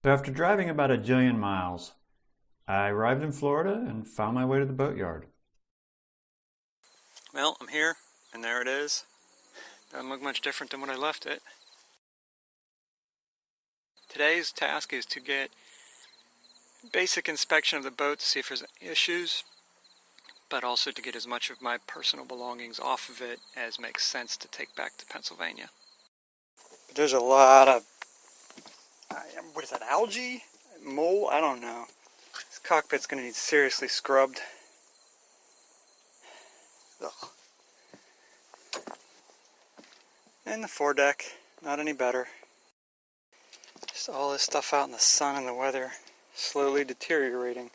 So after driving about a jillion miles, I arrived in Florida and found my way to the boatyard. Well, I'm here, and there it is. Doesn't look much different than when I left it. Today's task is to get basic inspection of the boat to see if there's issues, but also to get as much of my personal belongings off of it as makes sense to take back to Pennsylvania. There's a lot of, what is that, algae? Mold? I don't know. This cockpit's going to need seriously scrubbed. Ugh. And the foredeck, not any better. Just all this stuff out in the sun and the weather, slowly deteriorating.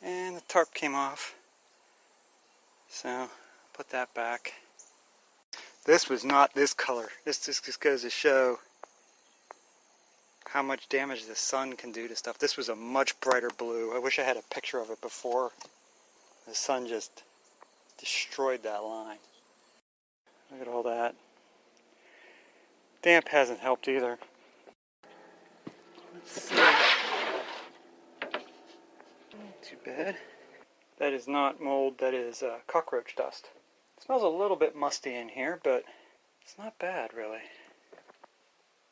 And the tarp came off, so put that back. This was not this color. This just goes to show how much damage the sun can do to stuff. This was a much brighter blue. I wish I had a picture of it before the sun just destroyed that line. Look at all that. Damp hasn't helped either. Let's see. Not too bad. That is not mold, that is cockroach dust. It smells a little bit musty in here, but it's not bad really.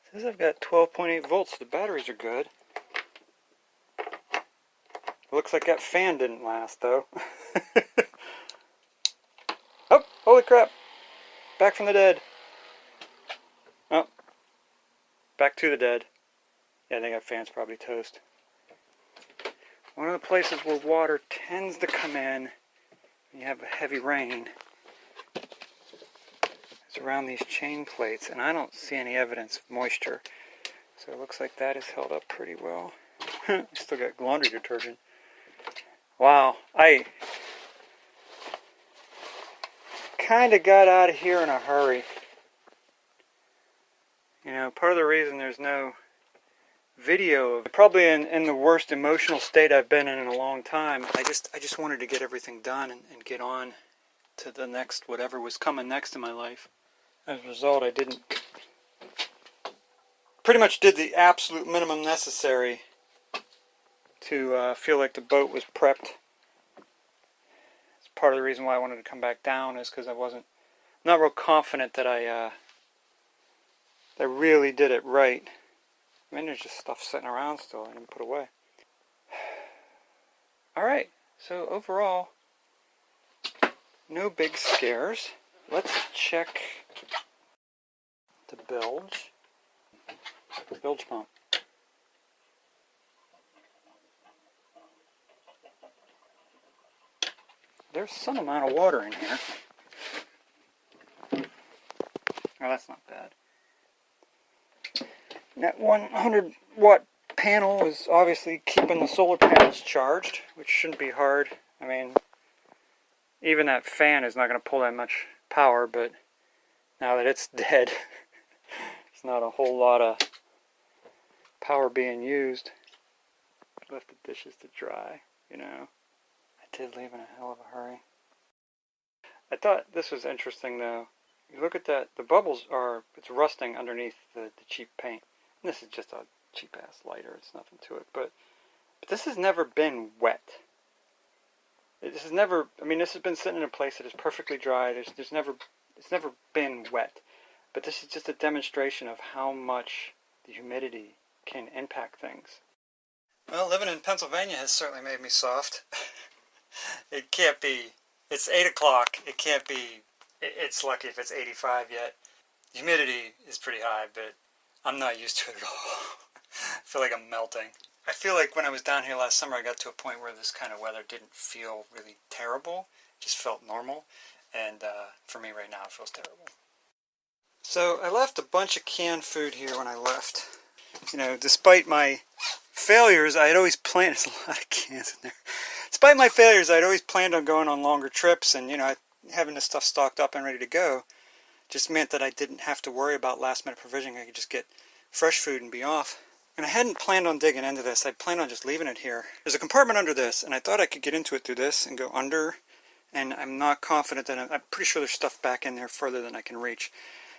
It says I've got 12.8 volts, the batteries are good. Looks like that fan didn't last though. Oh, holy crap! Back from the dead. Oh, back to the dead. Yeah, I think that fan's probably toast. One of the places where water tends to come in when you have a heavy rain is around these chain plates, and I don't see any evidence of moisture. So it looks like that is held up pretty well. Still got laundry detergent. Wow, I kind of got out of here in a hurry. You know, part of the reason there's no video of probably in the worst emotional state I've been in a long time. I just wanted to get everything done and get on to the next whatever was coming next in my life. As a result, I pretty much did the absolute minimum necessary to feel like the boat was prepped. It's part of the reason why I wanted to come back down, is because I wasn't not real confident that I really did it right. I mean, there's just stuff sitting around still I didn't put away. Alright, so overall, no big scares. Let's check the bilge. The bilge pump. There's some amount of water in here. Oh, that's not bad. That 100 watt panel is obviously keeping the solar panels charged, which shouldn't be hard. I mean, even that fan is not going to pull that much power, but now that it's dead, there's not a whole lot of power being used. Left the dishes to dry, you know. I did leave in a hell of a hurry. I thought this was interesting though. You look at that, the bubbles it's rusting underneath the cheap paint. And this is just a cheap ass lighter, it's nothing to it. But this has never been wet. This has never, I mean, this has been sitting in a place that is perfectly dry. It's never been wet. But this is just a demonstration of how much the humidity can impact things. Well, living in Pennsylvania has certainly made me soft. It can't be, it's 8 o'clock, it can't be, it's lucky if it's 85 yet. The humidity is pretty high, but I'm not used to it at all. I feel like I'm melting. I feel like when I was down here last summer, I got to a point where this kind of weather didn't feel really terrible. It just felt normal. And for me right now, it feels terrible. So I left a bunch of canned food here when I left. You know, despite my failures, I had always planned, there's a lot of cans in there. Despite my failures, I'd always planned on going on longer trips, and you know, having this stuff stocked up and ready to go just meant that I didn't have to worry about last-minute provisioning. I could just get fresh food and be off. And I hadn't planned on digging into this. I planned on just leaving it here. There's a compartment under this, and I thought I could get into it through this and go under, and I'm not confident that I'm pretty sure there's stuff back in there further than I can reach.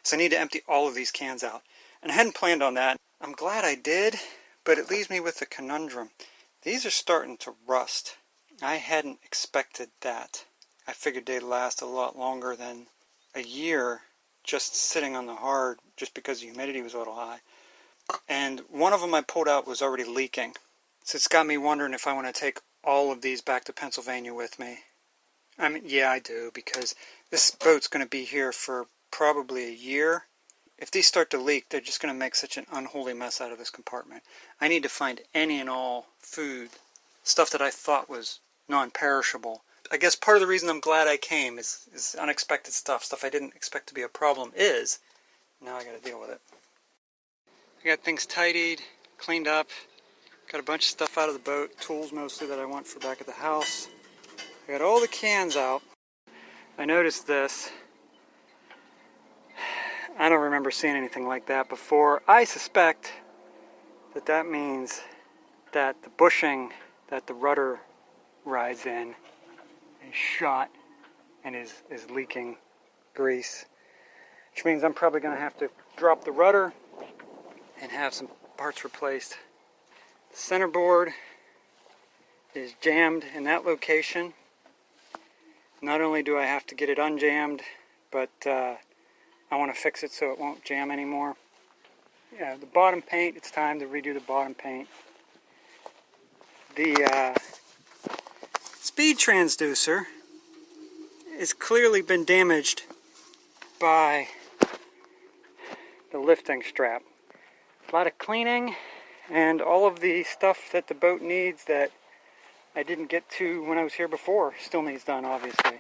So I need to empty all of these cans out. And I hadn't planned on that. I'm glad I did, but it leaves me with a conundrum. These are starting to rust. I hadn't expected that. I figured they'd last a lot longer than a year just sitting on the hard just because the humidity was a little high. And one of them I pulled out was already leaking. So it's got me wondering if I want to take all of these back to Pennsylvania with me. I mean, yeah, I do, because this boat's going to be here for probably a year. If these start to leak, they're just going to make such an unholy mess out of this compartment. I need to find any and all food, stuff that I thought was non-perishable. I guess part of the reason I'm glad I came is unexpected stuff I didn't expect to be a problem is, now I got to deal with it. I got things tidied, cleaned up, got a bunch of stuff out of the boat, tools mostly that I want for back at the house. I got all the cans out. I noticed this. I don't remember seeing anything like that before. I suspect that that means that the bushing that the rudder rides in is shot and is leaking grease. Which means I'm probably going to have to drop the rudder and have some parts replaced. The centerboard is jammed in that location. Not only do I have to get it unjammed, but I want to fix it so it won't jam anymore. Yeah, the bottom paint, it's time to redo the bottom paint. The speed transducer has clearly been damaged by the lifting strap. A lot of cleaning and all of the stuff that the boat needs that I didn't get to when I was here before still needs done, obviously.